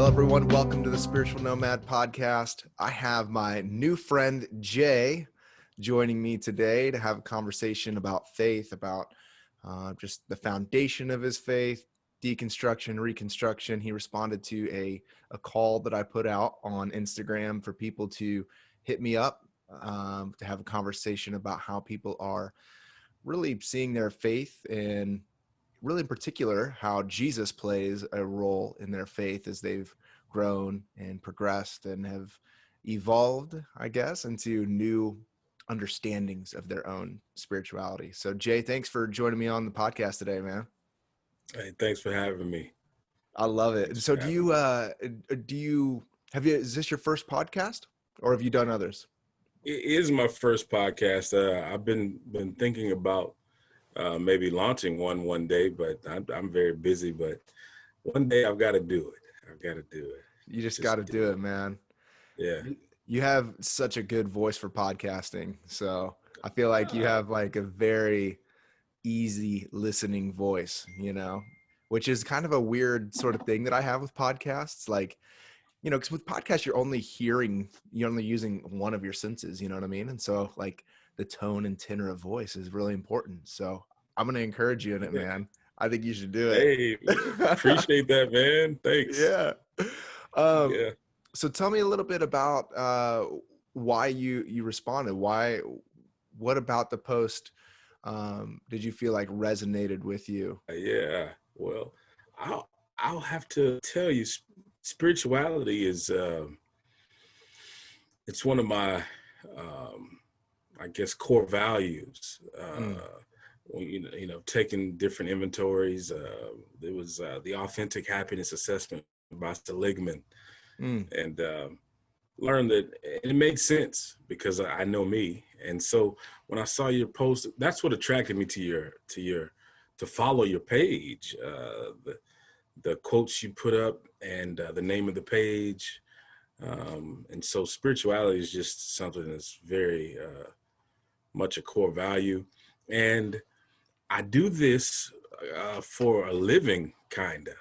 Hello, everyone. Welcome to the Spiritual Nomad podcast. I have my new friend, Jay, joining me today to have a conversation about faith, about just the foundation of his faith, deconstruction, reconstruction. He responded to a call that I put out on Instagram for people to hit me up to have a conversation about how people are really seeing their faith and really in particular how Jesus plays a role in their faith as they've grown and progressed and have evolved, I guess, into new understandings of their own spirituality. So Jay, thanks for joining me on the podcast today, man. Hey, thanks for having me. I love it. So is this your first podcast or have you done others? It is my first podcast. I've been thinking about maybe launching one day, but I'm very busy. But one day I've got to do it. I've got to do it. You just got to do it, man. Yeah. You have such a good voice for podcasting. So I feel like you have like a very easy listening voice, which is kind of a weird sort of thing that I have with podcasts. Like, because with podcasts, you're only using one of your senses, you know what I mean? And so like the tone and tenor of voice is really important. So I'm going to encourage you in it, man. I think you should do it. Hey, appreciate that, man. Thanks. Yeah. Yeah. So tell me a little bit about why you responded. What about the post did you feel like resonated with you? Yeah. Well, I'll have to tell you, spirituality is it's one of my I guess core values. Taking different inventories. There was the Authentic Happiness Assessment by Seligman, and learned that it made sense because I know me. And so when I saw your post, that's what attracted me to follow your page. The quotes you put up and the name of the page. And so spirituality is just something that's very much a core value. And I do this for a living, kind of.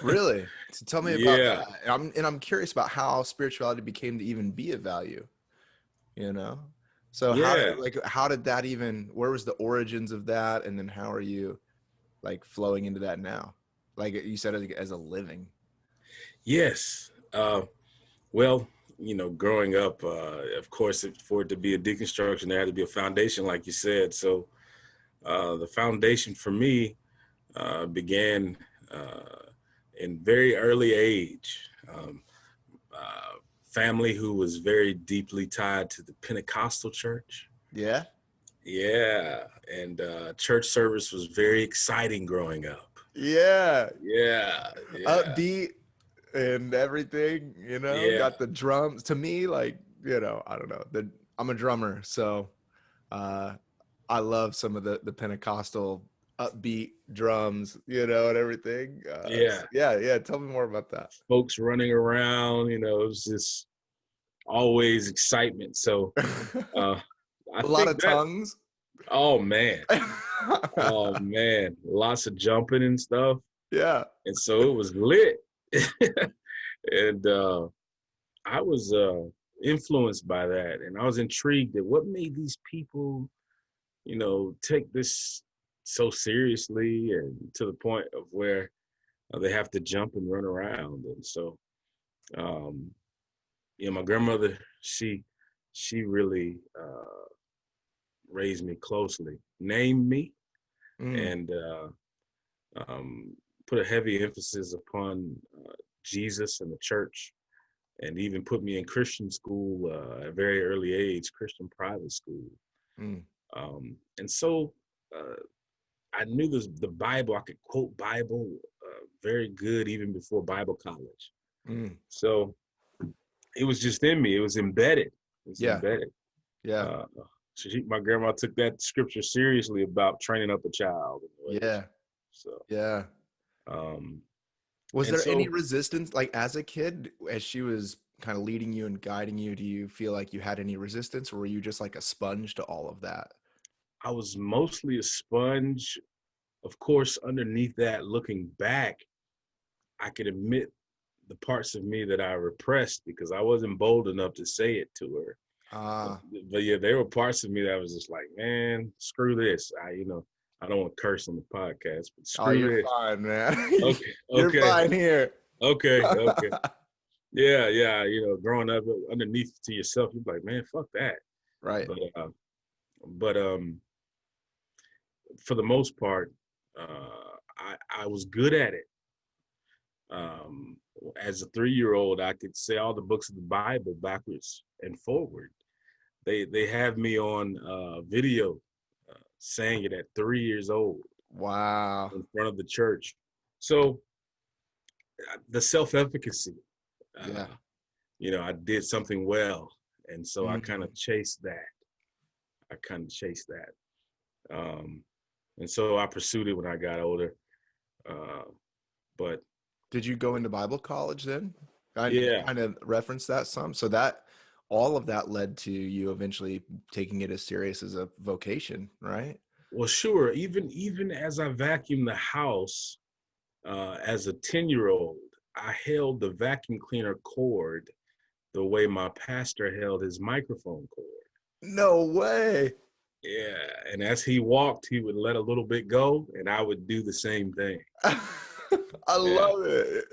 Really? So tell me about Yeah. that. I'm curious about how spirituality became to even be a value, So Yeah. where was the origins of that? And then how are you like flowing into that now? Like you said, as a living. Yes. Well, growing up, of course, for it to be a deconstruction, there had to be a foundation, like you said. So the foundation for me began in very early age. Family who was very deeply tied to the Pentecostal church. Yeah. Yeah. And church service was very exciting growing up. Yeah. Yeah. Upbeat and everything, Yeah. got the drums. To me, like, I don't know. I'm a drummer, so I love some of the Pentecostal upbeat drums, and everything. Yeah. Tell me more about that. Folks running around, it was just always excitement. So a lot of tongues. Oh man. Oh man. Lots of jumping and stuff. Yeah. And so it was lit. And I was influenced by that. And I was intrigued at what made these people, take this so seriously and to the point of where they have to jump and run around. And so, my grandmother, she really raised me closely, named me, and put a heavy emphasis upon Jesus and the church, and even put me in Christian school at a very early age, Christian private school. And so I knew the Bible. I could quote Bible very good even before Bible college. So it was just in me. It was embedded. Embedded. Yeah. My grandma took that scripture seriously about training up a child. Yeah. So yeah. Was there any resistance, like as a kid, as she was kind of leading you and guiding you? Do you feel like you had any resistance, or were you just like a sponge to all of that? I was mostly a sponge. Of course, underneath that, looking back, I could admit the parts of me that I repressed because I wasn't bold enough to say it to her. But yeah, there were parts of me that was just like, man, screw this. I don't want to curse on the podcast, but Oh, screw you're this. fine, man. Okay, You're okay, fine here. okay. Yeah, yeah. Growing up underneath to yourself, you're like, man, fuck that. Right. But for the most part, I was good at it. As a 3-year-old, I could say all the books of the Bible backwards and forward. They have me on video saying it at 3 years old. Wow. In front of the church. So the self-efficacy, Yeah. I did something well, and so I kind Mm. of chased that. And so I pursued it when I got older. But Did you go into Bible college then? You yeah, kind of referenced that some. So that all of that led to you eventually taking it as serious as a vocation, right? well, sure. Even as I vacuumed the house as a 10-year-old, I held the vacuum cleaner cord the way my pastor held his microphone cord. No way. Yeah, and as he walked, he would let a little bit go, and I would do the same thing. I Yeah. love it.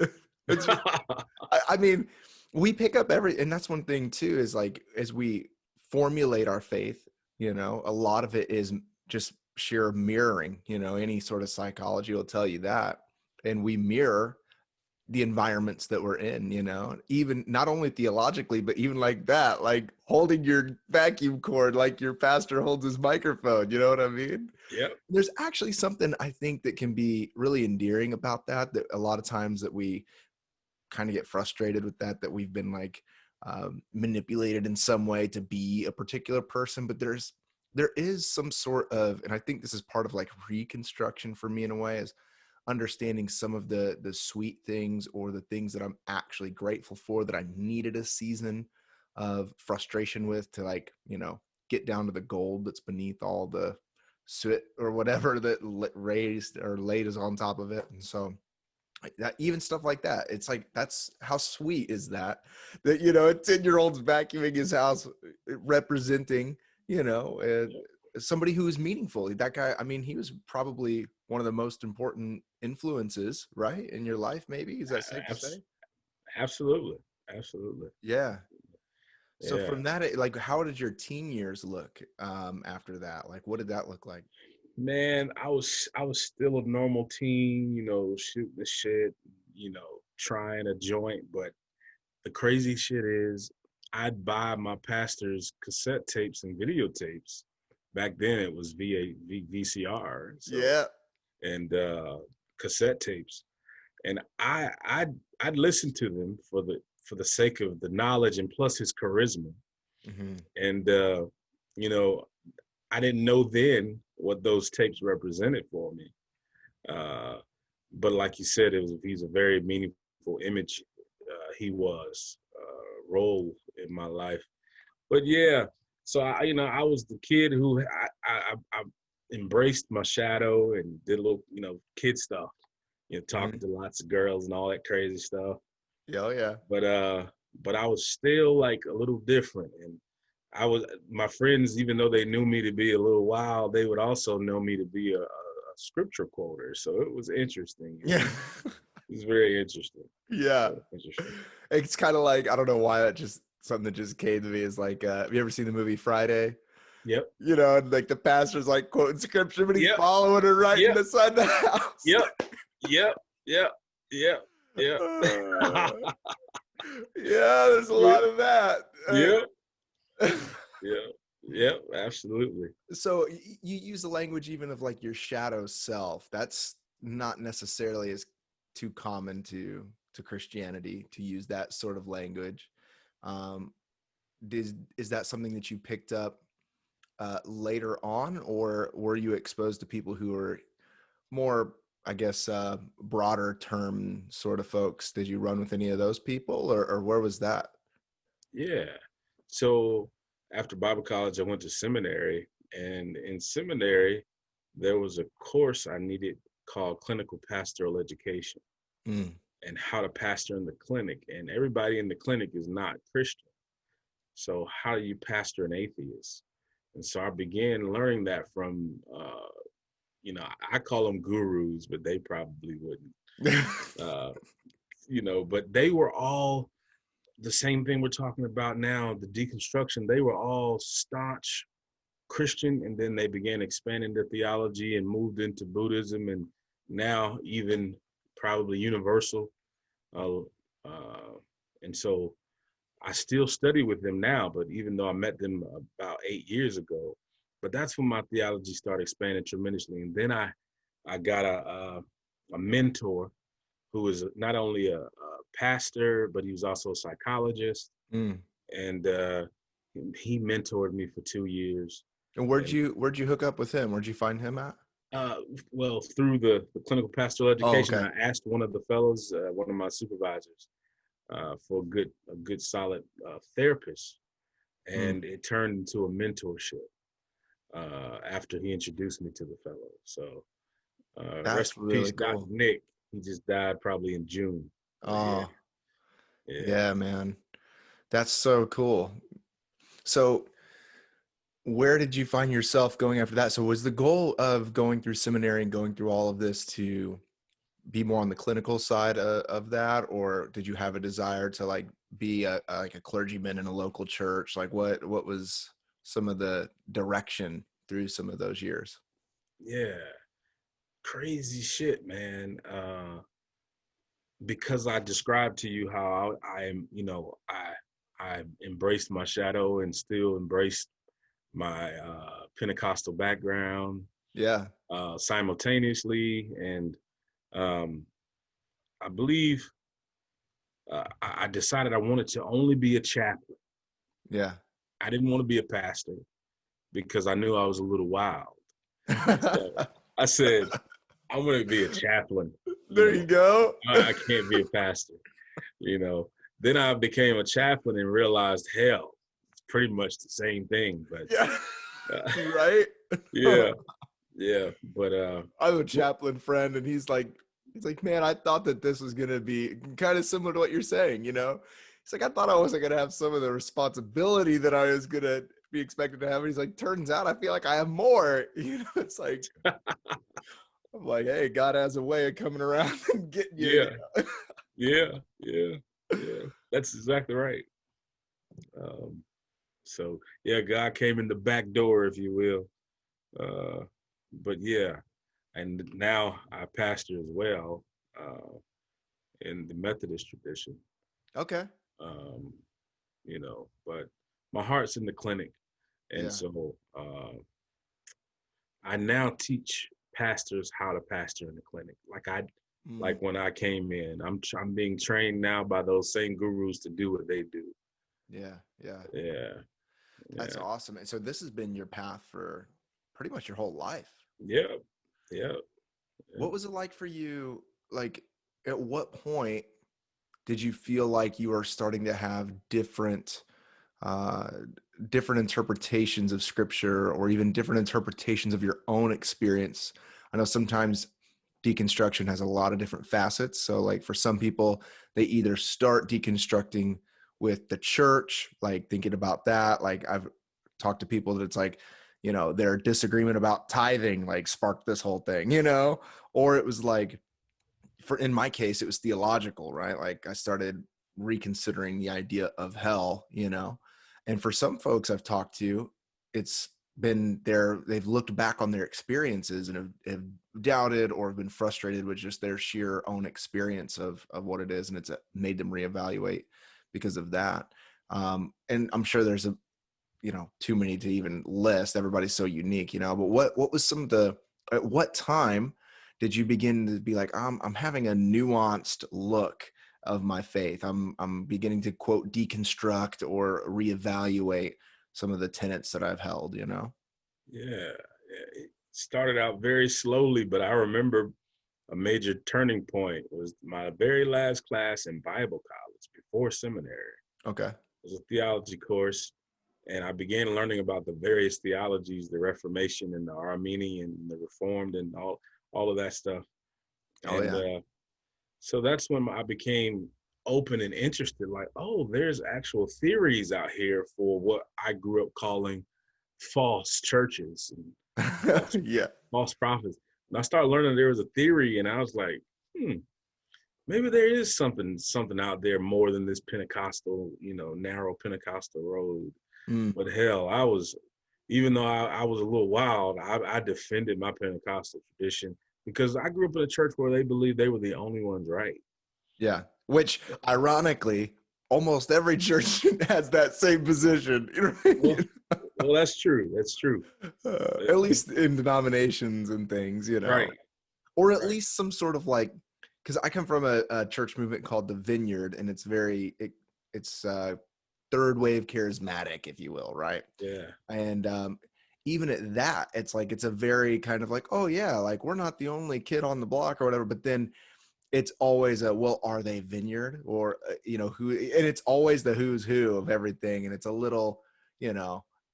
It's I mean, we pick up and that's one thing too, is like, as we formulate our faith, a lot of it is just sheer mirroring, any sort of psychology will tell you that. And we mirror the environments that we're in, even not only theologically, but even like that, like holding your vacuum cord, like your pastor holds his microphone, you know what I mean? Yep. There's actually something I think that can be really endearing about that a lot of times that we kind of get frustrated with that we've been like manipulated in some way to be a particular person. But there is some sort of, and I think this is part of like reconstruction for me in a way, is understanding some of the sweet things or the things that I'm actually grateful for that I needed a season of frustration with to, like, get down to the gold that's beneath all the soot or whatever that raised or laid is on top of it. And so like that, even stuff like that, it's like, that's how sweet is that a 10-year-old's vacuuming his house, representing and Yep. somebody who is meaningful. That guy, I mean, he was probably one of the most important influences, right, in your life. Maybe, is that safe to say? Absolutely. Absolutely. Yeah. So Yeah. from that, like, how did your teen years look after that? Like, what did that look like? Man, I was still a normal teen, shooting the shit, trying a joint. But the crazy shit is I'd buy my pastor's cassette tapes and videotapes. Back then it was VCR. So, Yeah. and cassette tapes. And I'd listen to them for the sake of the knowledge and plus his charisma. Mm-hmm. And you know, I didn't know then what those tapes represented for me. Uh, but like you said, he's a very meaningful image. He was role in my life. But yeah, so I was the kid who I embraced my shadow and did a little, kid stuff, talking to lots of girls and all that crazy stuff. Yeah, oh, yeah. But I was still like a little different, and my friends, even though they knew me to be a little wild, they would also know me to be a scripture quoter. So it was interesting. Yeah. It was very interesting. Yeah. Very interesting. It's kind of like, I don't know why, that just something that just came to me is like, have you ever seen the movie Friday? Yep. And like the pastor's like quoting scripture, but he's Yep. following her right Yep. inside the house. Yep. Yep. Yep. Yep. Yep. Yeah, there's a lot of that. Yep. Yep. Yep. Absolutely. So you use the language even of like your shadow self. That's not necessarily as too common to Christianity to use that sort of language. Um, is that something that you picked up later on, or were you exposed to people who were more, I guess, broader term sort of folks? Did you run with any of those people, or where was that? Yeah. So after Bible college, I went to seminary, and in seminary, there was a course I needed called clinical pastoral education. Mm. and how to pastor in the clinic. And everybody in the clinic is not Christian. So how do you pastor an atheist? And so I began learning that from, I call them gurus, but they probably wouldn't. But they were all the same thing we're talking about now, the deconstruction. They were all staunch Christian, and then they began expanding their theology and moved into Buddhism, and now even probably universal. Uh, and so I still study with them now, but even though I met them about 8 years ago, but that's when my theology started expanding tremendously. And then I got a mentor who was not only a pastor, but he was also a psychologist. And he mentored me for 2 years. And where'd you hook up with him? Where'd you find him at? Well, through the clinical pastoral education, okay. I asked one of the fellows, one of my supervisors, for a good solid therapist, and it turned into a mentorship after he introduced me to the fellow. So rest That's in peace, really Dr. cool. Nick. He just died probably in June. Oh, yeah, man. That's so cool. So where did you find yourself going after that? So was the goal of going through seminary and going through all of this to be more on the clinical side of that, or did you have a desire to like be like a clergyman in a local church? Like what was some of the direction through some of those years? Yeah, crazy shit, man. Because I described to you how I am, I embraced my shadow and still embraced my Pentecostal background. Yeah. Simultaneously, and I believe I decided I wanted to only be a chaplain. Yeah. I didn't want to be a pastor because I knew I was a little wild. So I said, I'm going to be a chaplain. There you go. I can't be a pastor, Then I became a chaplain and realized, hell, it's pretty much the same thing. But Yeah. Right? yeah, but I have a chaplain friend, and he's like, man, I thought that this was gonna be kind of similar to what you're saying, He's like, I thought I wasn't gonna have some of the responsibility that I was gonna be expected to have. And he's like, turns out I feel like I have more. It's like I'm like, hey, God has a way of coming around and getting you. yeah. That's exactly right. So yeah, God came in the back door, if you will. But yeah, and now I pastor as well in the Methodist tradition. Okay. But my heart's in the clinic, and so I now teach pastors how to pastor in the clinic. Like when I came in, I'm being trained now by those same gurus to do what they do. Yeah. That's awesome. And so this has been your path for pretty much your whole life. Yeah. What was it like for you? Like, at what point did you feel like you were starting to have different interpretations of scripture, or even different interpretations of your own experience? I know sometimes deconstruction has a lot of different facets. So like for some people, they either start deconstructing with the church, like thinking about that. Like I've talked to people that it's like, their disagreement about tithing like sparked this whole thing, or it was like, in my case, it was theological, right? Like I started reconsidering the idea of hell, and for some folks I've talked to, it's been they've looked back on their experiences and have doubted or have been frustrated with just their sheer own experience of what it is. And it's made them reevaluate because of that. And I'm sure there's too many to even list. Everybody's so unique, but what was some of at what time did you begin to be like, I'm having a nuanced look of my faith. I'm beginning to quote deconstruct or reevaluate some of the tenets that I've held, Yeah. It started out very slowly, but I remember a major turning point was my very last class in Bible college before seminary. Okay. It was a theology course, and I began learning about the various theologies, the Reformation and the Armenian and the Reformed and all of that stuff. And So that's when I became open and interested, like, oh, there's actual theories out here for what I grew up calling false churches and false Yeah. false prophets. And I started learning there was a theory, and I was like, maybe there is something out there more than this Pentecostal, narrow Pentecostal road. Mm, But hell, even though I was a little wild, I defended my Pentecostal tradition because I grew up in a church where they believed they were the only ones right. yeah. Which ironically, almost every church has that same position. Well, well, that's true. That's true. At least in denominations and things, Right, or at right. least some sort of like, because I come from a church movement called the Vineyard, and it's third wave charismatic, if you will, right? Yeah. And even at that, it's like it's a very kind of like, oh yeah, like we're not the only kid on the block or whatever. But then it's always a, well, are they Vineyard or who? And it's always the who's who of everything, and it's a little,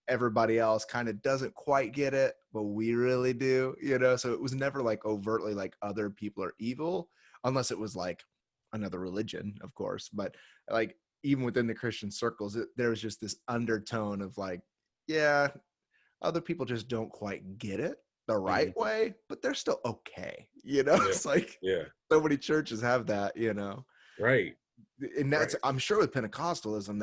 everybody else kind of doesn't quite get it, but we really do. So it was never like overtly like other people are evil, unless it was like another religion, of course. But like even within the Christian circles, there was just this undertone of like, yeah, other people just don't quite get it the right Hmm. way, but they're still okay. Yeah. It's like Yeah. so many churches have that, Right. and that's, Right. I'm sure with Pentecostalism,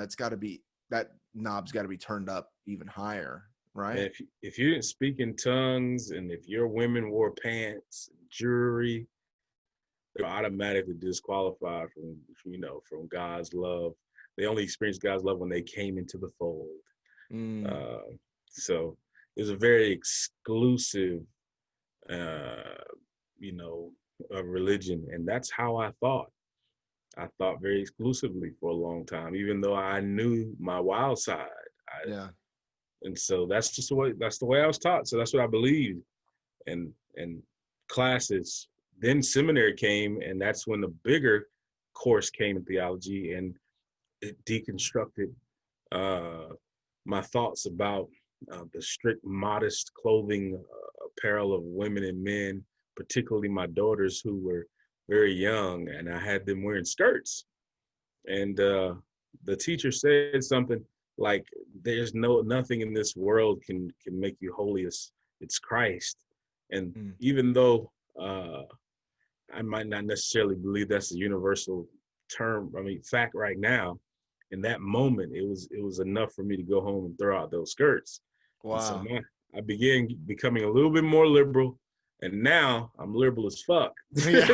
that knob's got to be turned up even higher, And right? if you didn't speak in tongues, and if your women wore pants, jewelry, they're automatically disqualified from God's love. They only experienced God's love when they came into the fold. Mm, Uh, so it's a very exclusive, uh, you know, religion, and that's how I thought. I thought very exclusively for a long time, even though I knew my wild side. yeah. And so that's the way I was taught. So that's what I believed. And classes. Then seminary came, and that's when the bigger course came in theology, and it deconstructed uh, my thoughts about the strict, modest clothing apparel of women and men, particularly my daughters who were very young, and I had them wearing skirts. And the teacher said something like, "There's nothing in this world can make you holy. It's Christ." And Mm, even though I might not necessarily believe that's a universal fact right now, in that moment, it was enough for me to go home and throw out those skirts. And so wow. I began becoming a little bit more liberal, and now I'm liberal as fuck. Yeah.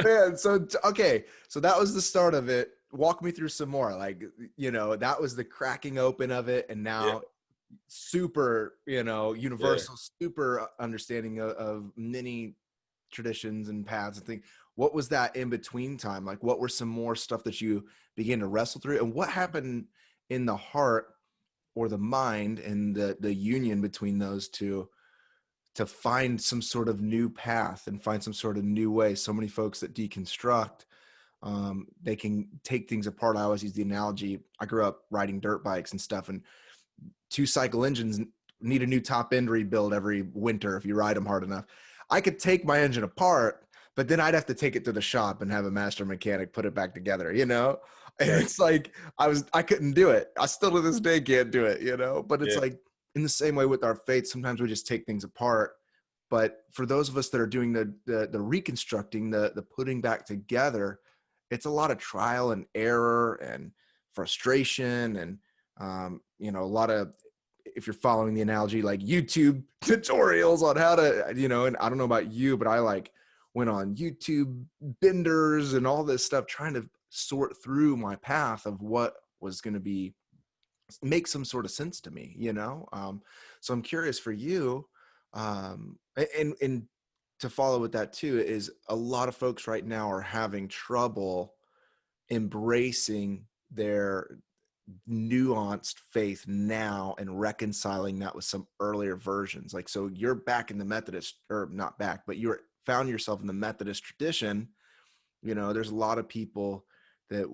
Man, so okay, so that was the start of it. Walk me through some more. Like, that was the cracking open of it, and Yeah, now super, yeah. universal, super understanding of many traditions and paths and things. What was that in between time? Like, what were some more stuff that you began to wrestle through, and what happened in the heart or the mind and the union between those two to find some sort of new path and find some sort of new way? So many folks that deconstruct, they can take things apart. I always use the analogy. I grew up riding dirt bikes and stuff, and 2-cycle engines need a new top end rebuild every winter if you ride them hard enough. I could take my engine apart, but then I'd have to take it to the shop and have a master mechanic put it back together, And Right. it's like I couldn't do it. I still to this day can't do it, But it's Yeah. like in the same way with our faith, sometimes we just take things apart. But for those of us that are doing the reconstructing, the putting back together, it's a lot of trial and error and frustration and a lot of, if you're following the analogy, like YouTube tutorials on how to, and I don't know about you, but I like went on YouTube benders and all this stuff, trying to sort through my path of what was going to be, make some sort of sense to me, so I'm curious for you, and to follow with that too, is a lot of folks right now are having trouble embracing their nuanced faith now and reconciling that with some earlier versions. Like, so you're back in the Methodist, or not back, but you're found yourself in the Methodist tradition. There's a lot of people that,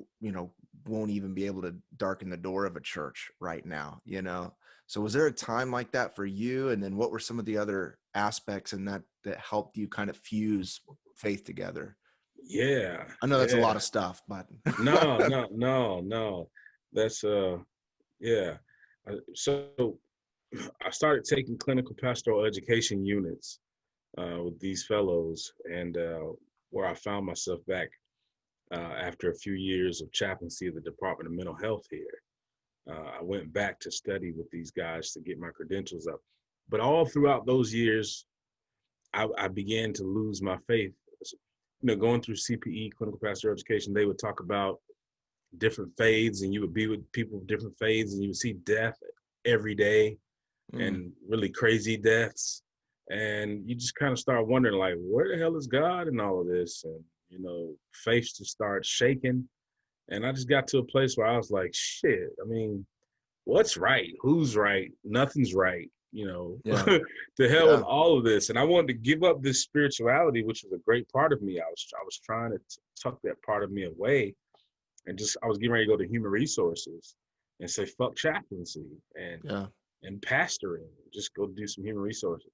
won't even be able to darken the door of a church right now. So was there a time like that for you? And then what were some of the other aspects in that that helped you kind of fuse faith together? Yeah, I know that's a yeah. lot of stuff, but No. That's yeah. So I started taking clinical pastoral education units with these fellows, and where I found myself back after a few years of chaplaincy at the Department of Mental Health here. I went back to study with these guys to get my credentials up. But all throughout those years, I began to lose my faith. You know, going through CPE, clinical pastoral education, they would talk about different faiths, and you would be with people of different faiths, and you would see death every day and really crazy deaths. And you just kind of start wondering, like, where the hell is God in all of this? And, you know, faith just starts shaking. And I just got to a place where I was like, shit, I mean, what's right? Who's right? Nothing's right. You know, yeah, to hell with yeah, all of this. And I wanted to give up this spirituality, which was a great part of me. I was trying to tuck that part of me away, and just I was getting ready to go to human resources and say fuck chaplaincy yeah. and pastoring. Just go do some human resources.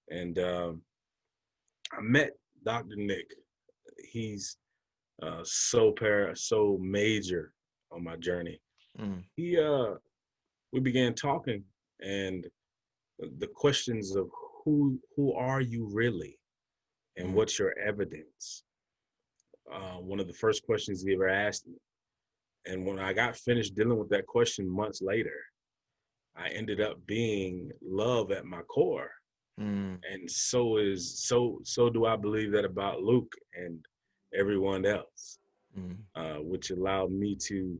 And I met Dr. Nick. He's so major on my journey. He we began talking, and the questions of who are you really, and what's your evidence. One of the first questions he ever asked me, and when I got finished dealing with that question months later, I ended up being love at my core. And so do I believe that about Luke and everyone else, which allowed me to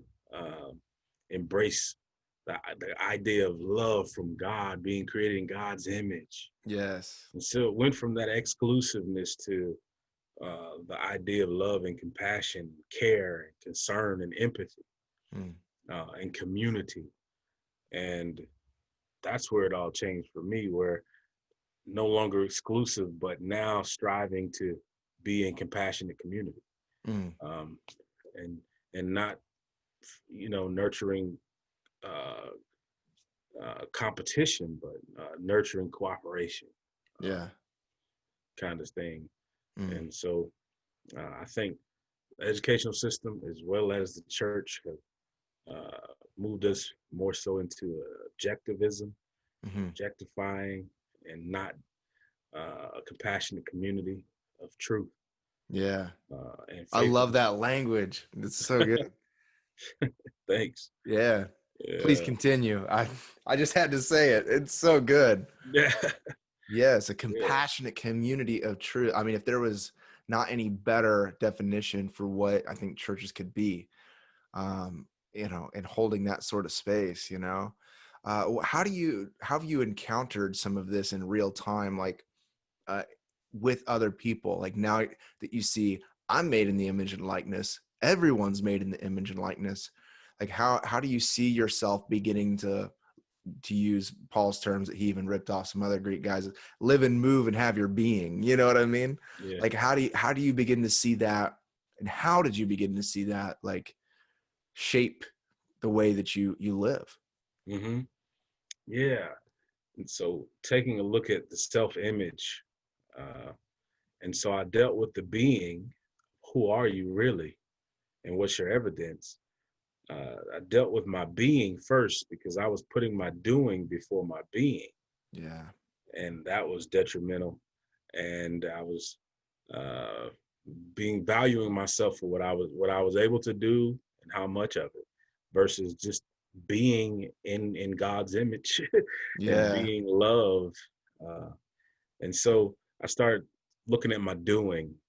embrace the idea of love from God, being created in God's image. Yes. And so it went from that exclusiveness to the idea of love and compassion, care and concern and empathy, and community. And that's where it all changed for me, where no longer exclusive, but now striving to be in compassionate community, um, and not, you know, nurturing competition, but nurturing cooperation, Yeah. kind of thing. And so I think the educational system, as well as the church, have moved us more so into objectivism, objectifying, and not a compassionate community of truth. Yeah. And I faith. love that language. It's so good. Thanks. Yeah. Please Yeah. continue. I just had to say it. It's so good. Yeah. Yes, a Yeah. compassionate community of truth. I mean, if there was not any better definition for what I think churches could be, you know, and holding that sort of space, you know, how have you encountered some of this in real time, like uh, with other people? Like now that you see, I'm made in the image and likeness. Everyone's made in the image and likeness. Like how do you see yourself beginning to use Paul's terms that he even ripped off some other Greek guys, live and move and have your being, you know what I mean? Yeah. Like, how do you begin to see that? And how did you begin to see that, like, shape the way that you live? Mm-hmm. Yeah. And so taking a look at the self-image, uh, and so I dealt with the being, who are you really? And what's your evidence? I dealt with my being first because I was putting my doing before my being. Yeah. And that was detrimental. And I was valuing myself for what I was able to do and how much of it, versus just being in God's image and Yeah. being love. Uh, and so I started looking at my doing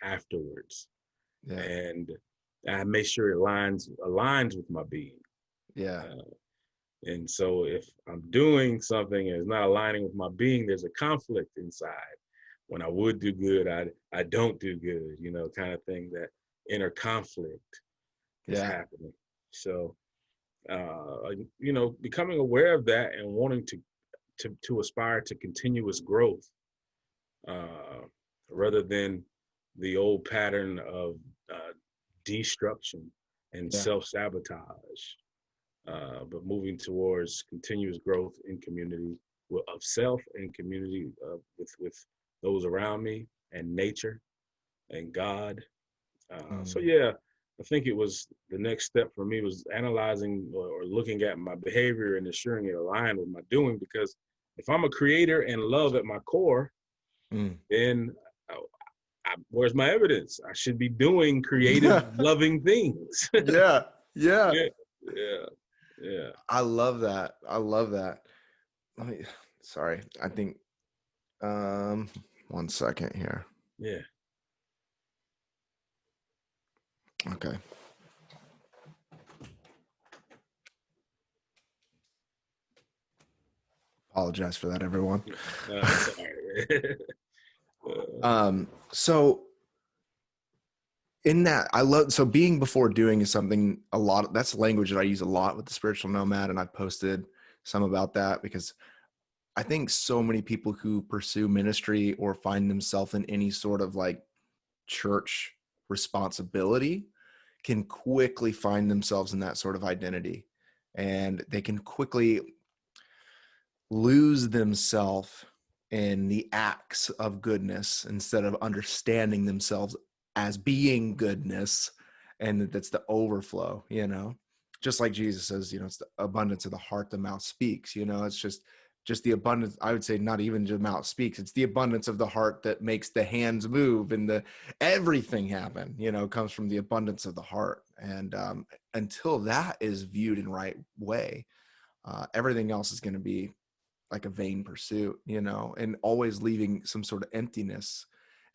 afterwards, Yeah. and I make sure it aligns with my being. Yeah. Uh, and so if I'm doing something and it's not aligning with my being, there's a conflict inside. When I would do good, I don't do good, you know, kind of thing. That inner conflict is Yeah. happening. So, you know, becoming aware of that and wanting to aspire to continuous growth, uh, rather than the old pattern of destruction and Yeah. self-sabotage, but moving towards continuous growth in community of self and community with those around me and nature and God. So yeah, I think it was the next step for me was analyzing or looking at my behavior and ensuring it aligned with my doing. Because if I'm a creator and love at my core, then where's my evidence? I should be doing creative, loving things. Yeah. Yeah. Yeah, yeah, yeah. I love that. I love that. Sorry. I think, 1 second here. Yeah. Okay. Apologize for that, everyone. Sorry. So in that, so being before doing is something that's language that I use a lot with the spiritual nomad. And I posted some about that because I think so many people who pursue ministry or find themselves in any sort of like church responsibility can quickly find themselves in that sort of identity, and they can quickly lose themselves in the acts of goodness instead of understanding themselves as being goodness. And that's the overflow, just like Jesus says, it's the abundance of the heart the mouth speaks. It's just the abundance. I would say not even just mouth speaks, it's the abundance of the heart that makes the hands move and the everything happen, comes from the abundance of the heart. And until that is viewed in right way, everything else is going to be like a vain pursuit, and always leaving some sort of emptiness.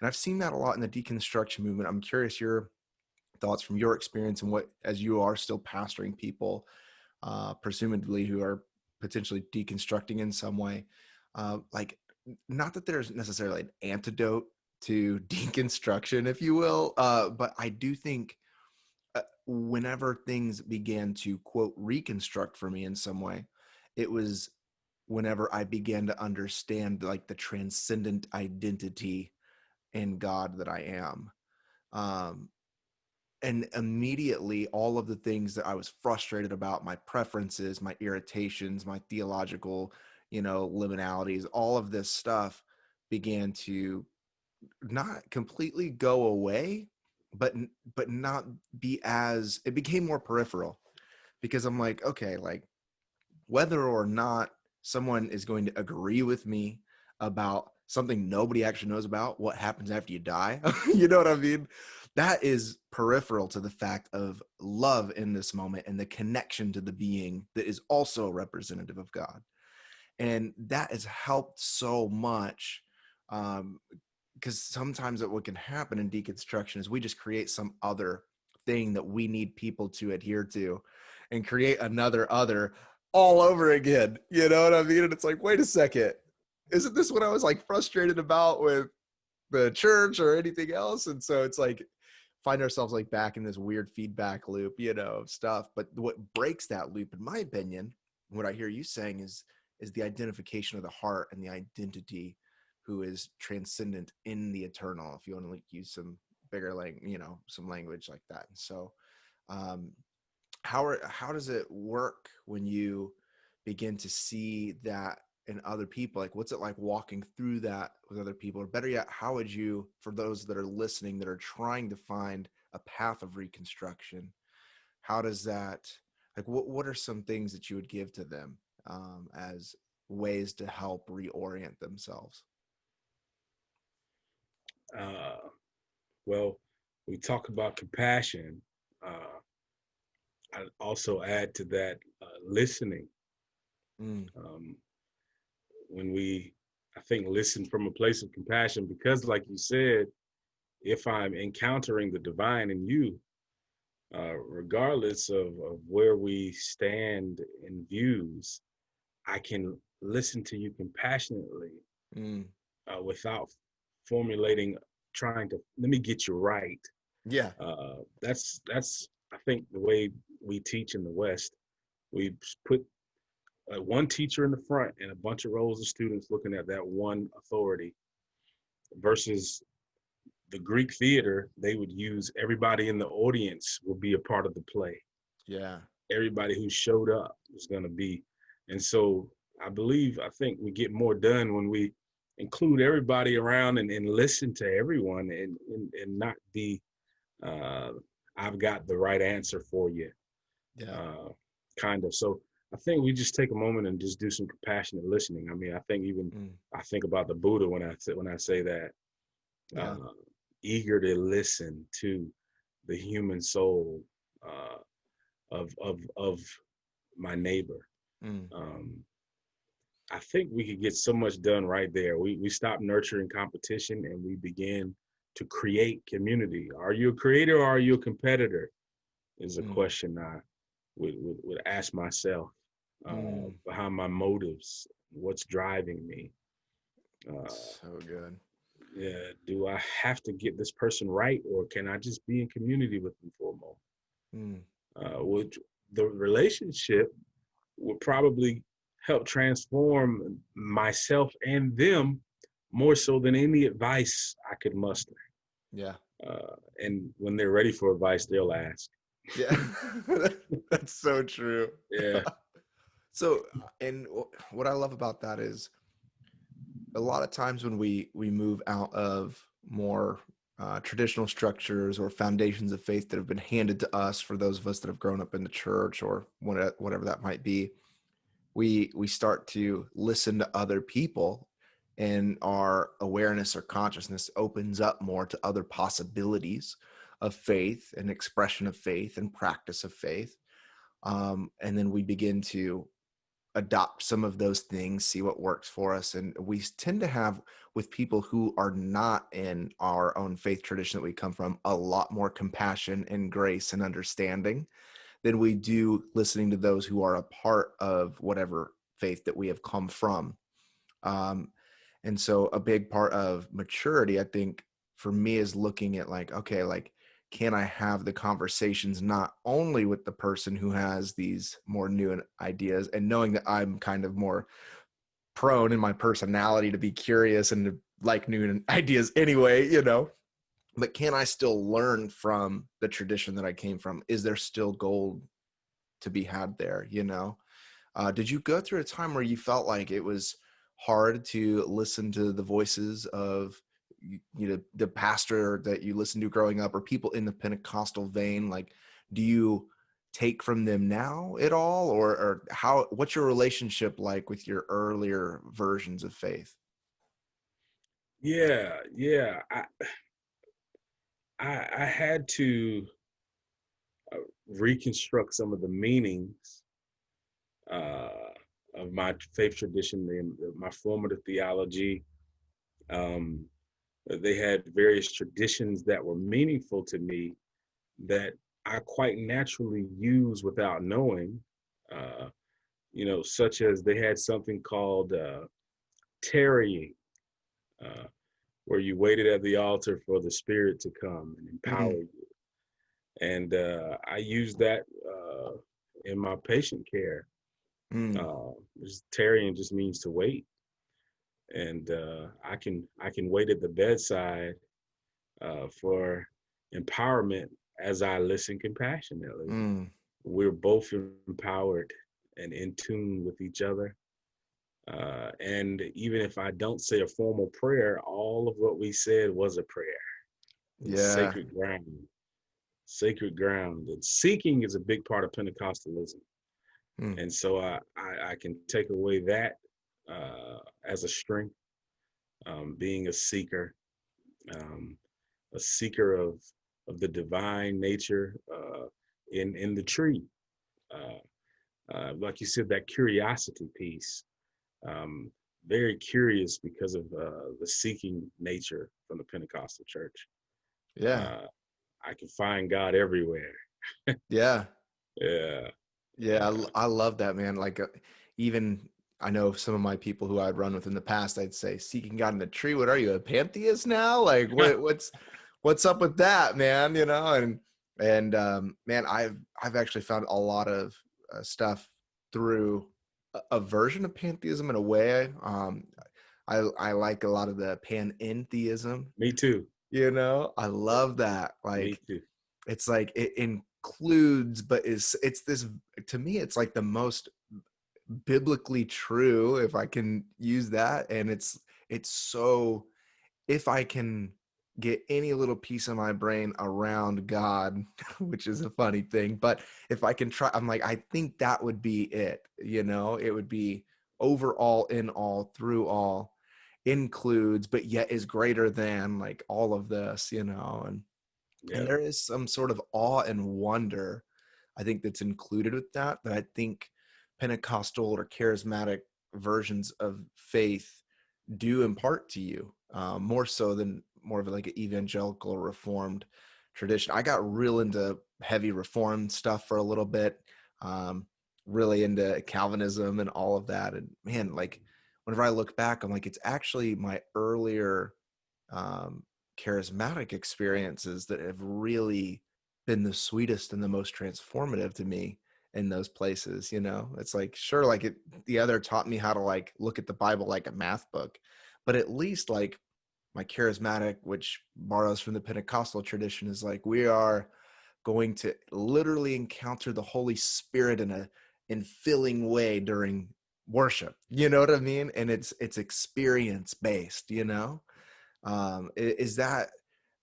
And I've seen that a lot in the deconstruction movement. I'm curious your thoughts from your experience and what, as you are still pastoring people, presumably who are potentially deconstructing in some way, like, not that there's necessarily an antidote to deconstruction, if you will, but I do think whenever things began to quote reconstruct for me in some way, it was whenever I began to understand like the transcendent identity in God that I am. And immediately all of the things that I was frustrated about, my preferences, my irritations, my theological, liminalities, all of this stuff began to not completely go away, but not be as, it became more peripheral, because I'm like, okay, like whether or not someone is going to agree with me about something nobody actually knows about, what happens after you die, you know what I mean? That is peripheral to the fact of love in this moment and the connection to the being that is also representative of God. And that has helped so much, because sometimes what can happen in deconstruction is we just create some other thing that we need people to adhere to and create another other all over again. You know what I mean? And it's like, wait a second, isn't this what I was like frustrated about with the church or anything else? And so it's like, find ourselves like back in this weird feedback loop, of stuff. But what breaks that loop, in my opinion, what I hear you saying is the identification of the heart and the identity who is transcendent in the eternal, if you want to like use some bigger some language like that. And so how does it work when you begin to see that in other people? Like, what's it like walking through that with other people? Or better yet, how would you, for those that are listening that are trying to find a path of reconstruction, how does that, like, what are some things that you would give to them as ways to help reorient themselves? Well, we talk about compassion. I also add to that listening. When we, I think, listen from a place of compassion, because like you said, if I'm encountering the divine in you, regardless of where we stand in views, I can listen to you compassionately without formulating, trying to, let me get you right. Yeah. That's I think the way we teach in the West. We put one teacher in the front and a bunch of rows of students looking at that one authority, versus the Greek theater. They would use everybody in the audience will be a part of the play. Yeah. Everybody who showed up was going to be. And so I think we get more done when we include everybody around and listen to everyone and not be, I've got the right answer for you, Yeah. kind of. So I think we just take a moment and just do some compassionate listening. I mean, I think I think about the Buddha when I say that, Yeah. eager to listen to the human soul, of my neighbor. Mm. Um, I think we could get so much done right there. We stop nurturing competition and we begin to create community. Are you a creator or are you a competitor? Is a Mm. question I would ask myself, Mm. behind my motives. What's driving me? Uh, So good. yeah, do I have to get this person right, or can I just be in community with them for a moment? Mm. Would the relationship would probably help transform myself and them more so than any advice I could muster. Yeah. And when they're ready for advice, they'll ask. Yeah. That's so true. Yeah. So, and what I love about that is a lot of times when we move out of more traditional structures or foundations of faith that have been handed to us for those of us that have grown up in the church or whatever that might be, we start to listen to other people, and our awareness or consciousness opens up more to other possibilities of faith and expression of faith and practice of faith. And then we begin to adopt some of those things, see what works for us. And we tend to have, with people who are not in our own faith tradition that we come from, a lot more compassion and grace and understanding than we do listening to those who are a part of whatever faith that we have come from. Um, and so a big part of maturity, I think, for me is looking at like, okay, like, can I have the conversations not only with the person who has these more new ideas, and knowing that I'm kind of more prone in my personality to be curious and to like new ideas anyway, but can I still learn from the tradition that I came from? Is there still gold to be had there? Did you go through a time where you felt like it was hard to listen to the voices of the pastor that you listened to growing up, or people in the Pentecostal vein? Like, do you take from them now at all, or what's your relationship like with your earlier versions of faith? Yeah. Yeah. I had to reconstruct some of the meanings, uh, of my faith tradition and my formative theology. Um, they had various traditions that were meaningful to me that I quite naturally use without knowing, uh, such as they had something called, tarrying, uh, where you waited at the altar for the Spirit to come and empower Mm, you. And I use that, in my patient care. mm, Uh, tarrying just means to wait, and I can wait at the bedside, for empowerment as I listen compassionately. mm. We're both empowered and in tune with each other. And even if I don't say a formal prayer, all of what we said was a prayer. It's Yeah. sacred ground, sacred ground. And seeking is a big part of Pentecostalism. Mm, And so I can take away that, as a strength, being um, a seeker of the divine nature, in the tree. Like you said, that curiosity piece. Um, Very curious because of, the seeking nature from the Pentecostal church. yeah. Uh, I can find God everywhere. Yeah. Yeah, Yeah, yeah, I love that, man. Like, even I know some of my people who I'd run with in the past, I'd say, "Seeking God in the tree. What are you, a pantheist now? Like, what's up with that, man? And man, I've actually found a lot of stuff through a version of pantheism in a way. I like a lot of the panentheism. me too. I love that. Me Like, too. it's like it includes, but it's this, to me, it's like the most biblically true, if I can use that. And it's so, if I can get any little piece of my brain around God, which is a funny thing, but if I can try, I'm like, I think that would be it. It would be overall, in all, through all, includes, but yet is greater than like all of this, and Yeah. there is some sort of awe and wonder, I think, that's included with that I think Pentecostal or charismatic versions of faith do impart to you, more so than more of like an evangelical or reformed tradition. I got real into heavy reform stuff for a little bit, um, really into Calvinism and all of that. And man, like whenever I look back, I'm like, it's actually my earlier um, charismatic experiences that have really been the sweetest and the most transformative to me in those places. It's like, sure, like the other taught me how to like look at the Bible like a math book, but at least like my charismatic, which borrows from the Pentecostal tradition, is like, we are going to literally encounter the Holy Spirit in a infilling way during worship. You know what I mean? And it's experience based, is that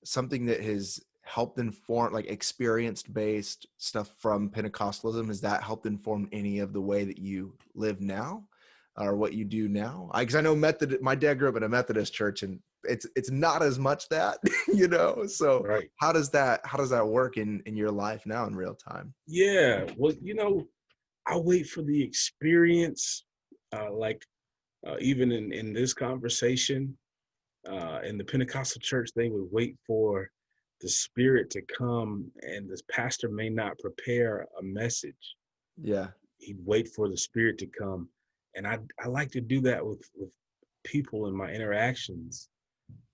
something that has helped inform, like experienced based stuff from Pentecostalism? Has that helped inform any of the way that you live now or what you do now? Because I know my dad grew up in a Methodist church, and it's not as much that, so Right. how does that work in your life now in real time? Yeah. Well, I wait for the experience, like even in this conversation, in the Pentecostal church, they would wait for the Spirit to come, and this pastor may not prepare a message. Yeah. He'd wait for the Spirit to come, and I like to do that with people in my interactions.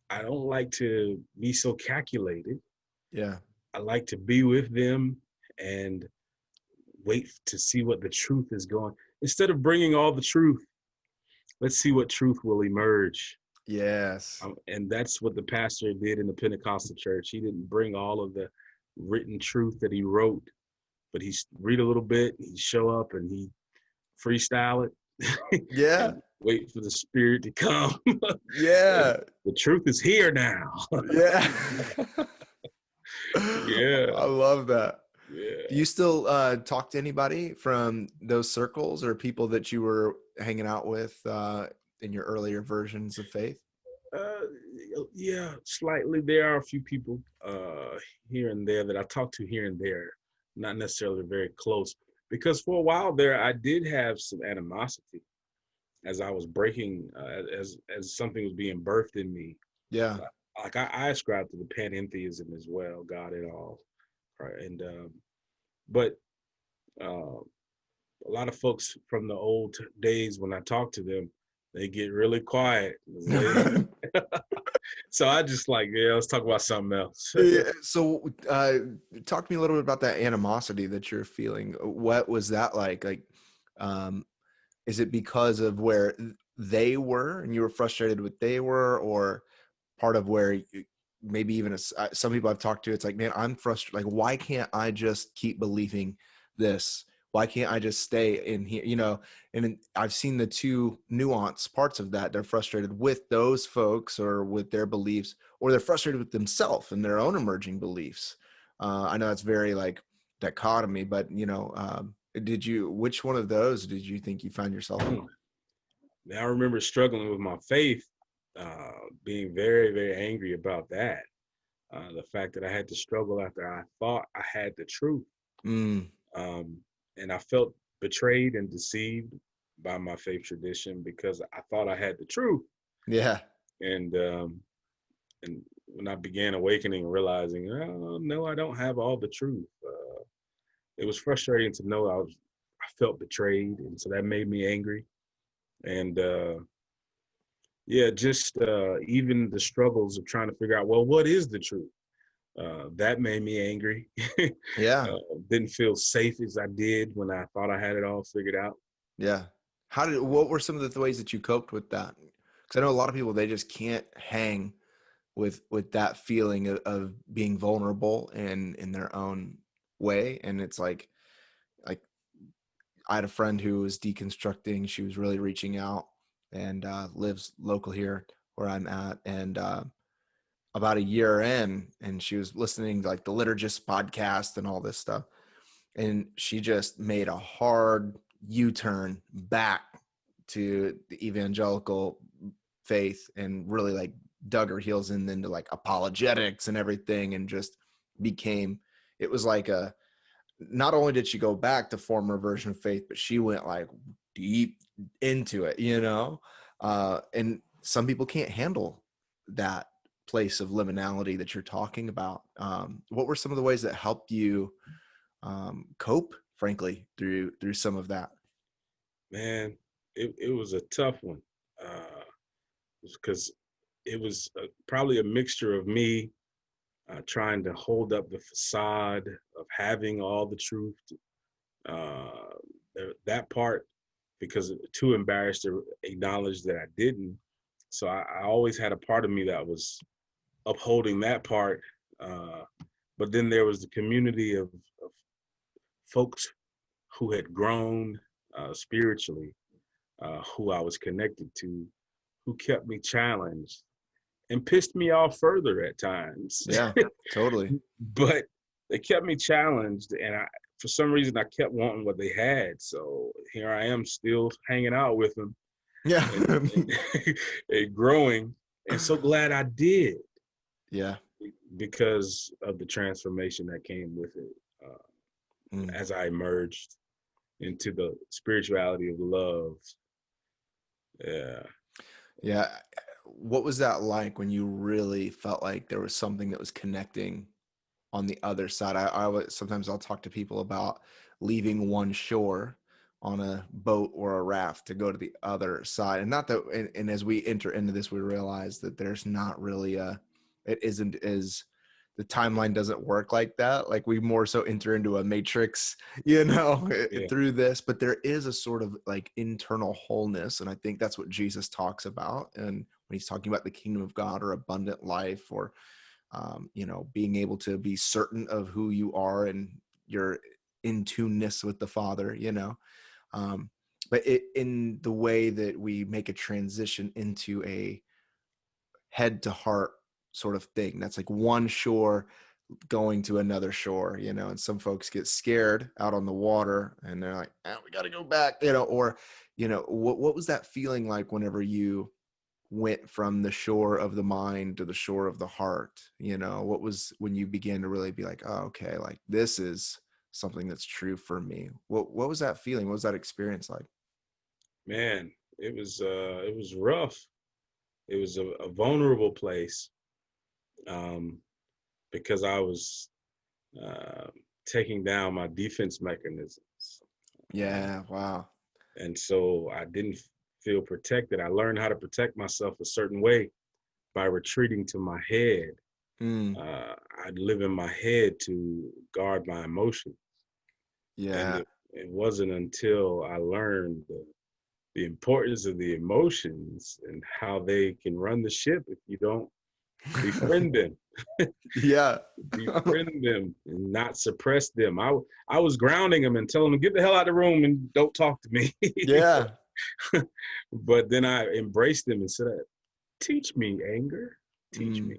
I don't like to be so calculated. Yeah. I like to be with them and wait to see what the truth is going. Instead of bringing all the truth, let's see what truth will emerge. Yes. And that's what the pastor did in the Pentecostal church. He didn't bring all of the written truth that he wrote, but he read a little bit, he'd show up and he freestyle it Yeah. and wait for the Spirit to come. And Yeah. the truth is here now. Yeah. Yeah, I love that. Do yeah. you still talk to anybody from those circles or people that you were hanging out with in your earlier versions of faith? Uh, yeah, slightly. There are a few people here and there that I talk to here and there, not necessarily very close. Because for a while there, I did have some animosity as I was breaking, as something was being birthed in me. Yeah. Like I ascribe to the panentheism as well, God and all, right? And but a lot of folks from the old days, when I talk to them, they get really quiet. So I just like, yeah, let's talk about something else. Yeah, so talk to me a little bit about that animosity that you're feeling. What was that like? Like, um, is it because of where they were and you were frustrated with they were, or part of where maybe even some people I've talked to, it's like, man, I'm frustrated. Like, why can't I just keep believing this? Why can't I just stay in here? And I've seen the two nuanced parts of that. They're frustrated with those folks or with their beliefs, or they're frustrated with themselves and their own emerging beliefs. I know it's very like dichotomy, but which one of those did you think you found yourself in? Now I remember struggling with my faith, being very, very angry about that. The fact that I had to struggle after I thought I had the truth. Mm, Um, and I felt betrayed and deceived by my faith tradition because I thought I had the truth. yeah. And when I began awakening and realizing, oh, no, I don't have all the truth. It was frustrating to know I felt betrayed, and so that made me angry. And yeah, just even the struggles of trying to figure out, well, what is the truth? That made me angry. Yeah. Didn't feel safe as I did when I thought I had it all figured out. Yeah. What were some of the ways that you coped with that? Because I know a lot of people, they just can't hang with that feeling of being vulnerable and in their own way. And it's like I had a friend who was deconstructing. She was really reaching out and lives local here where I'm at. And about a year in, and she was listening to like the liturgist podcast and all this stuff. And she just made a hard U-turn back to the evangelical faith and really like dug her heels into like apologetics and everything, and just became, it was like a, not only did she go back to former version of faith, but she went like deep into it, and some people can't handle that place of liminality that you're talking about. What were some of the ways that helped you cope, frankly, through some of that? Man, it was a tough one, because it was probably a mixture of me trying to hold up the facade of having all the truth, uh, that part, because too embarrassed to acknowledge that I didn't. So I always had a part of me that was upholding that part. But then there was the community of folks who had grown spiritually, who I was connected to, who kept me challenged and pissed me off further at times. Yeah, totally. But they kept me challenged, and for some reason, I kept wanting what they had. So here I am, still hanging out with them, Yeah. and, and growing. And so glad I did, Yeah. because of the transformation that came with it, as I emerged into the spirituality of love. Yeah. Yeah. What was that like when you really felt like there was something that was connecting on the other side? Sometimes I'll talk to people about leaving one shore on a boat or a raft to go to the other side. And not that, and as we enter into this, we realize that there's not really it isn't as, the timeline doesn't work like that. Like we more so enter into a matrix, Yeah. through this, but there is a sort of like internal wholeness. And I think that's what Jesus talks about. And when he's talking about the kingdom of God or abundant life, or being able to be certain of who you are and your in tuneness with the Father, but in the way that we make a transition into a head to heart sort of thing, that's like one shore going to another shore, and some folks get scared out on the water and they're like, we got to go back, or, what was that feeling like whenever you went from the shore of the mind to the shore of the heart? What was when you began to really be like, oh, okay, like this is something that's true for me? What was that feeling? What was that experience like? Man, it was rough. It was a vulnerable place, um, because I was uh, taking down my defense mechanisms. Um, Yeah. Wow. and so I didn't feel protected. I learned how to protect myself a certain way by retreating to my head. Mm, I'd live in my head to guard my emotions. And yeah. it wasn't until I learned the importance of the emotions and how they can run the ship if you don't befriend them. Yeah. Befriend them and not suppress them. I was grounding them and telling them, get the hell out of the room and don't talk to me. Yeah. But then I embraced them and said, teach me, anger. Teach Mm. me.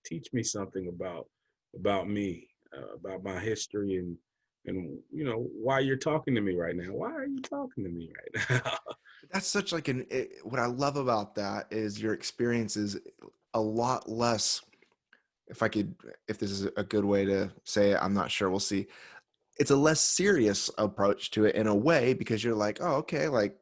Teach me something about me, about my history, and why you're talking to me right now. Why are you talking to me right now? That's such like what I love about that is your experience is a lot less, if this is a good way to say it, I'm not sure, we'll see. It's a less serious approach to it in a way, because you're like, oh, okay, like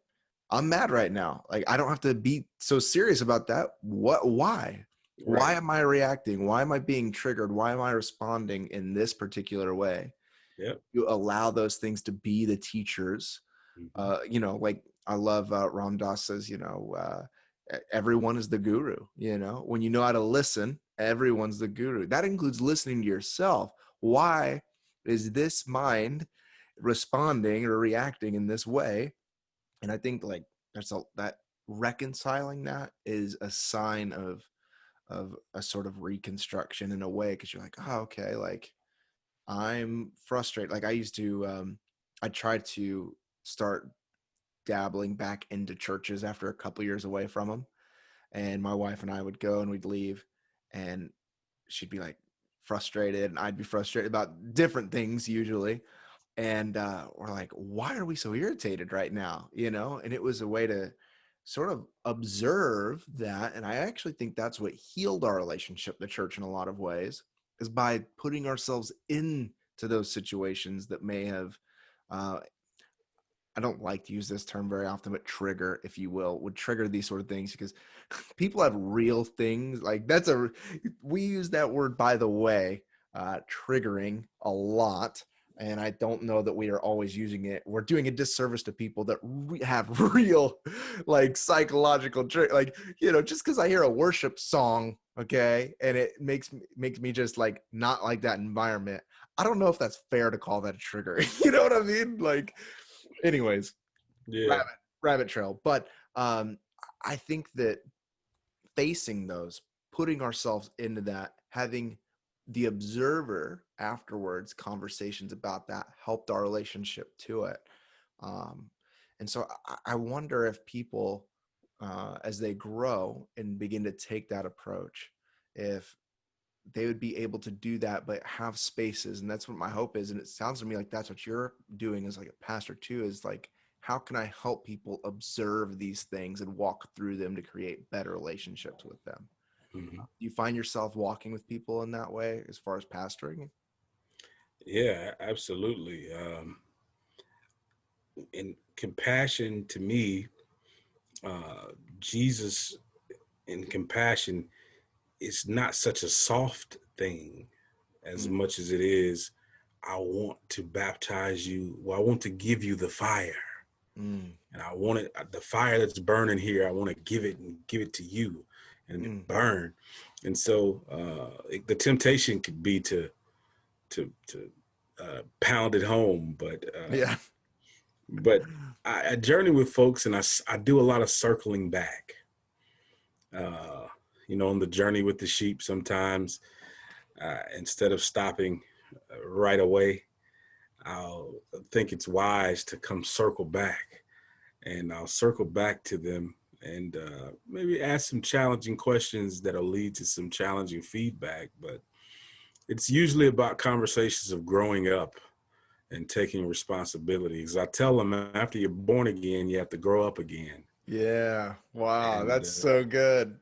I'm mad right now. Like I don't have to be so serious about that. Why? Why Right. am I reacting? Why am I being triggered? Why am I responding in this particular way? Yep. You allow those things to be the teachers. Mm-hmm. Like I love Ram Dass says, everyone is the guru. When you know how to listen, everyone's the guru. That includes listening to yourself. Why is this mind responding or reacting in this way? And I think like that reconciling that is a sign of a sort of reconstruction in a way, because you're like, oh, okay, like I'm frustrated. Like I used to, I tried to start dabbling back into churches after a couple years away from them. And my wife and I would go and we'd leave, and she'd be like frustrated, and I'd be frustrated about different things usually. And we're like, why are we so irritated right now? And it was a way to sort of observe that. And I actually think that's what healed our relationship, the church, in a lot of ways, is by putting ourselves into those situations that may have, I don't like to use this term very often, but trigger, if you will, would trigger these sort of things, because people have real things. Like we use that word, by the way, triggering, a lot. And I don't know that we are always using it. We're doing a disservice to people that have real, like, psychological like, just because I hear a worship song, okay, and it makes me just like not like that environment. I don't know if that's fair to call that a trigger. You know what I mean? Like, anyways, Yeah. rabbit trail. But I think that facing those, putting ourselves into that, having the observer afterwards, conversations about that, helped our relationship to it. And so I wonder if people, as they grow and begin to take that approach, if they would be able to do that, but have spaces. And that's what my hope is. And it sounds to me like that's what you're doing as like a pastor too, is like, how can I help people observe these things and walk through them to create better relationships with them? Mm-hmm. Do you find yourself walking with people in that way as far as pastoring? Yeah, absolutely. And compassion, to me, Jesus in compassion is not such a soft thing as Mm, much as it is, I want to baptize you. Well, I want to give you the fire. mm, And I want it, the fire that's burning here, I want to give it to you and mm. burn. And so the temptation could be to pound it home, Yeah. but I journey with folks, and I do a lot of circling back. On the journey with the sheep, sometimes instead of stopping right away, I'll think it's wise to come circle back, and I'll circle back to them and maybe ask some challenging questions that'll lead to some challenging feedback. But it's usually about conversations of growing up and taking responsibility. Because I tell them, after you're born again, you have to grow up again. Yeah. Wow. And That's so good.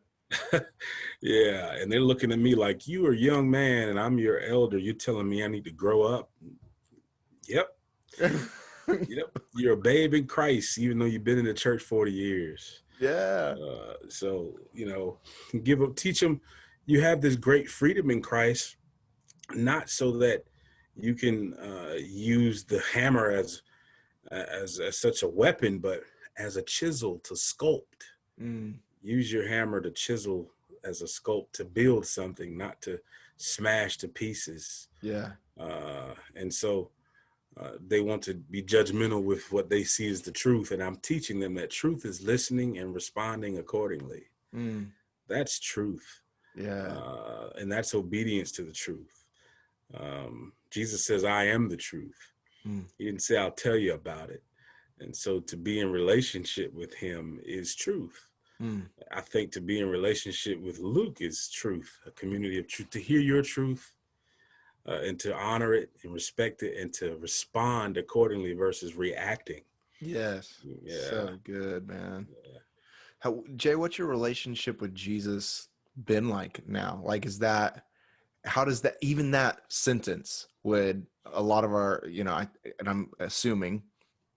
yeah, and they're looking at me like, you are a young man and I'm your elder. You're telling me I need to grow up? Yep. Yep. You're a babe in Christ, even though you've been in the church 40 years. Yeah. So, teach them you have this great freedom in Christ, not so that you can use the hammer as such a weapon, but as a chisel to sculpt. Mm, Use your hammer to chisel as a sculpt, to build something, not to smash to pieces. yeah. And so they want to be judgmental with what they see as the truth. And I'm teaching them that truth is listening and responding accordingly. Mm, That's truth. yeah. And that's obedience to the truth. Jesus says, I am the truth. Mm, He didn't say, I'll tell you about it. And so to be in relationship with him is truth. mm. I think to be in relationship with Luke is truth, a community of truth, to hear your truth and to honor it and respect it and to respond accordingly versus reacting. Yes. Yeah. So good, man. Yeah. Jay, what's your relationship with Jesus been like now? Like, how does that, even that sentence would, a lot of our, and I'm assuming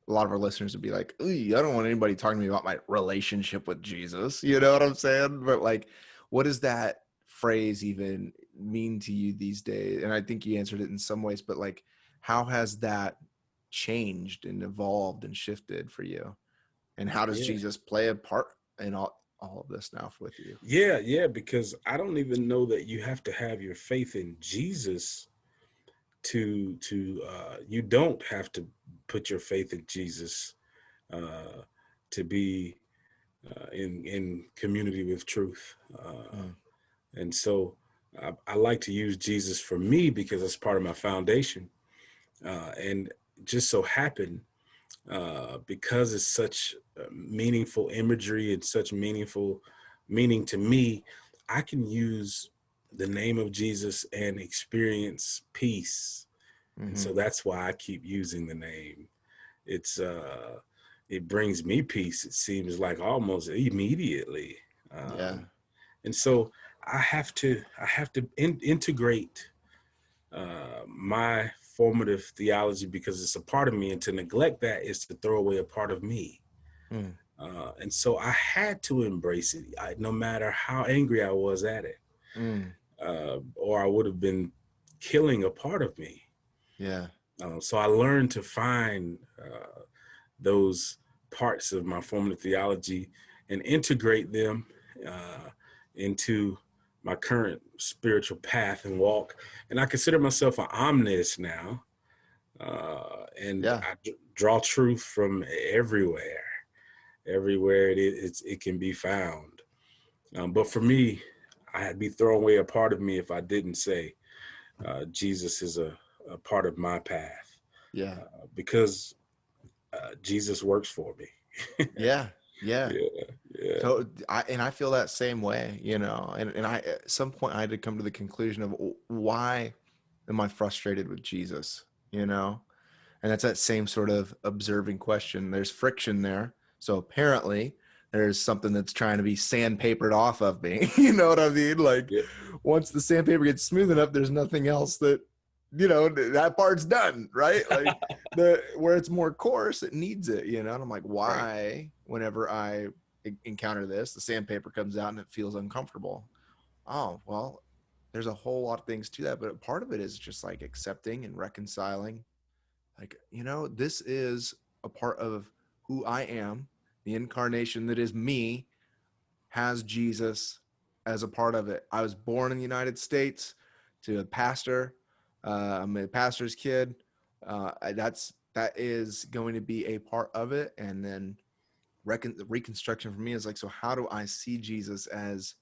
a lot of our listeners would be like, "Ooh, I don't want anybody talking to me about my relationship with Jesus." You know what I'm saying? But like, what does that phrase even mean to you these days? And I think you answered it in some ways, but like, how has that changed and evolved and shifted for you? And how does Yeah. Jesus play a part in all of this now with you? Yeah, because I don't even know that you have to have your faith in Jesus to you don't have to put your faith in Jesus uh, to be in community with truth. Mm, And so I like to use Jesus for me because it's part of my foundation. And just so happened because it's such meaningful imagery and such meaningful meaning to me, I can use the name of Jesus and experience peace. And so that's why I keep using the name. It's it brings me peace, it seems like almost immediately. Yeah. And so I have to integrate my formative theology because it's a part of me, and to neglect that is to throw away a part of me. Mm. And so I had to embrace it, no matter how angry I was at it, Mm. or I would have been killing a part of me. Yeah. So I learned to find those parts of my formative theology and integrate them into my current spiritual path and walk. And I consider myself an omnist now, and Yeah. I draw truth from everywhere it can be found. But for me, I'd be throwing away a part of me if I didn't say Jesus is a part of my path, Yeah. because Jesus works for me. Yeah. Yeah. Yeah, yeah, So I feel that same way, and I, at some point I had to come to the conclusion of why am I frustrated with Jesus, And that's that same sort of observing question. There's friction there. So apparently there's something that's trying to be sandpapered off of me. You know what I mean? Like yeah, once the sandpaper gets smooth enough, there's nothing else that, that part's done, right? Like where it's more coarse, it needs it, And I'm like, right. why, whenever I encounter this, the sandpaper comes out and it feels uncomfortable. Oh, well, there's a whole lot of things to that, but part of it is just like accepting and reconciling, like, this is a part of who I am. The incarnation that is me has Jesus as a part of it. I was born in the United States to a pastor. I'm a pastor's kid. That is going to be a part of it. And then reconstruction for me is like, so how do I see Jesus as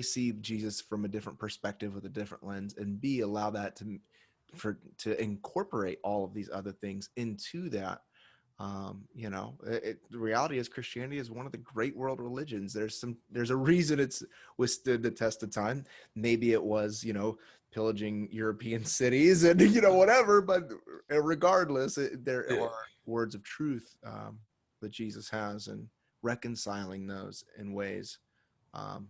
see Jesus from a different perspective with a different lens, and B, allow that to incorporate all of these other things into that. The reality is Christianity is one of the great world religions. There's a reason it's withstood the test of time. Maybe it was, pillaging European cities and, whatever, but regardless, there Yeah, are words of truth that Jesus has, and reconciling those in ways, um,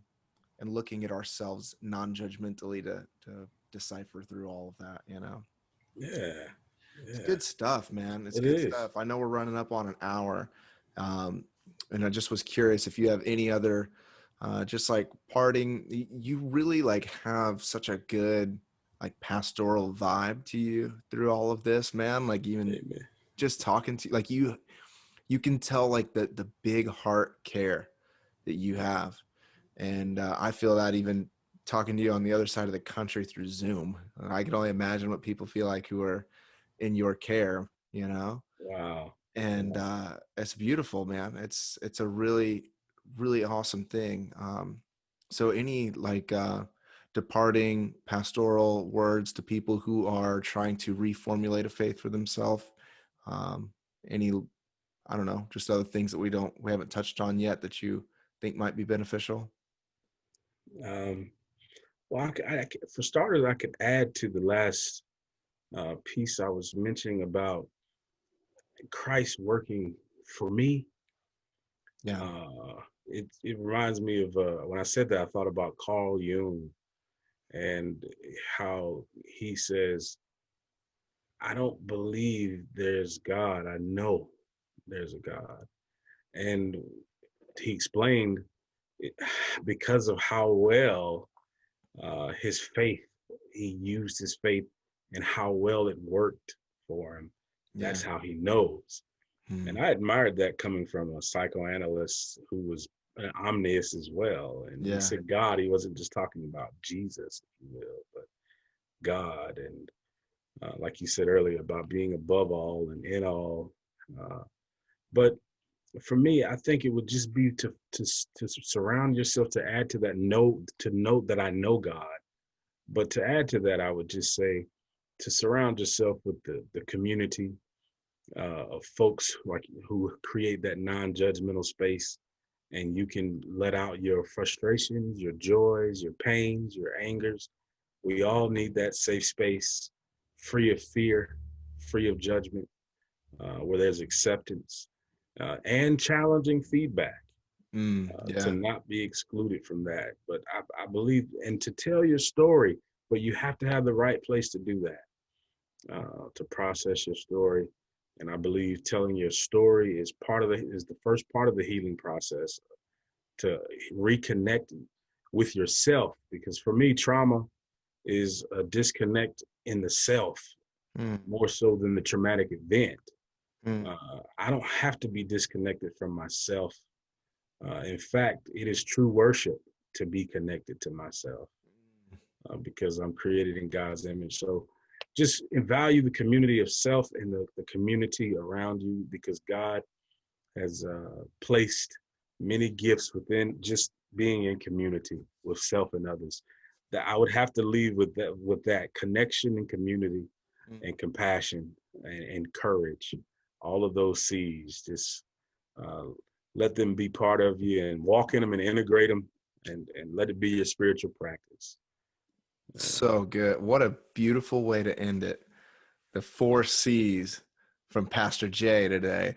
and looking at ourselves non-judgmentally to decipher through all of that. yeah, It's yeah. good stuff, man. It's It good is. stuff. I know we're running up on an hour. Um, and I just was curious if you have any other, just like parting, you really like have such a good, like pastoral vibe to you through all of this, man. Like even Amen. just talking to like you can tell like the big heart care that you have. And I feel that even talking to you on the other side of the country through Zoom. I can only imagine what people feel like who are in your care. Wow. And Wow. it's beautiful, man. It's a really, really awesome thing. So any like departing pastoral words to people who are trying to reformulate a faith for themselves? Um, any, I don't know, just other things that we haven't touched on yet that you think might be beneficial? Um, well, for starters, I could add to the last piece I was mentioning about Christ working for me. Yeah. It reminds me of when I said that, I thought about Carl Jung and how he says, "I don't believe there's God. I know there's a God." And he explained it, because of how well his faith, he used his faith and how well it worked for him. Yeah. That's how he knows. And Hmm. I admired that coming from a psychoanalyst who was an omniist as well. And when he Yeah. said God, he wasn't just talking about Jesus, if you will, but God. And like you said earlier, about being above all and in all. Uh, but for me, I think it would just be to surround yourself, to add to that note, to note that I know God. But to add to that, I would just say to surround yourself with the community, of folks like who create that non-judgmental space, and you can let out your frustrations, your joys, your pains, your angers. We all need that safe space, free of fear, free of judgment, where there's acceptance and challenging feedback, to Yeah. not be excluded from that. But I believe, and to tell your story, but you have to have the right place to do that, to process your story. And I believe telling your story is the first part of the healing process, to reconnect with yourself. Because for me, trauma is a disconnect in the self Mm, more so than the traumatic event. mm. I don't have to be disconnected from myself. In fact, it is true worship to be connected to myself, because I'm created in God's image. So just value the community of self and the community around you, because God has placed many gifts within just being in community with self and others, that I would have to leave with that connection and community Mm. and compassion and courage. All of those C's, just uh, let them be part of you and walk in them and integrate them, and let it be your spiritual practice. So good. What a beautiful way to end it. The 4 C's from Pastor Jay today.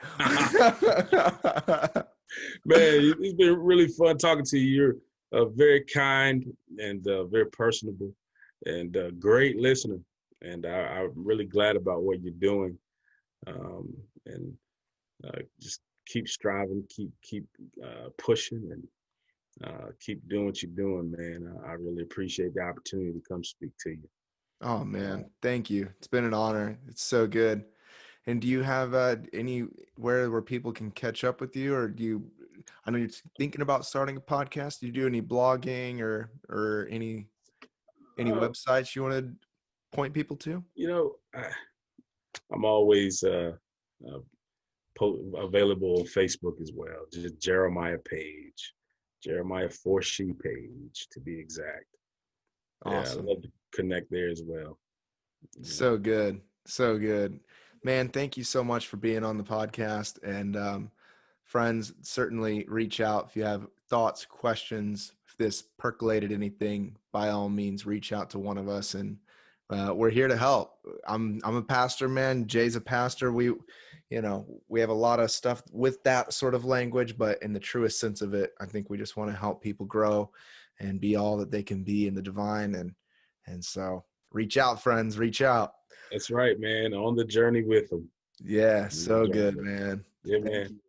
Man, it's been really fun talking to you. You're very kind and very personable and great listener. And I'm really glad about what you're doing. And just keep striving, keep pushing, and keep doing what you're doing, man. I really appreciate the opportunity to come speak to you. Oh Uh, man, thank you. It's been an honor. It's so good. And do you have anywhere where people can catch up with you, or do you? I know you're thinking about starting a podcast. Do you do any blogging or any uh, websites you want to point people to? you know, I'm always available on Facebook as well. Just Jeremiah page, Jeremiah 4She page to be exact. Yeah, I'd Awesome. love to connect there as well. Yeah. So good. So good. Man, thank you so much for being on the podcast. And friends, certainly reach out if you have thoughts, questions, if this percolated anything, by all means, reach out to one of us. And we're here to help. I'm a pastor, man. Jay's a pastor. We have a lot of stuff with that sort of language, but in the truest sense of it, I think we just want to help people grow and be all that they can be in the divine. And so reach out, friends, reach out. That's right, man. On the journey with them. Yeah, On the so journey good, with them. man. Yeah, Thank man. you.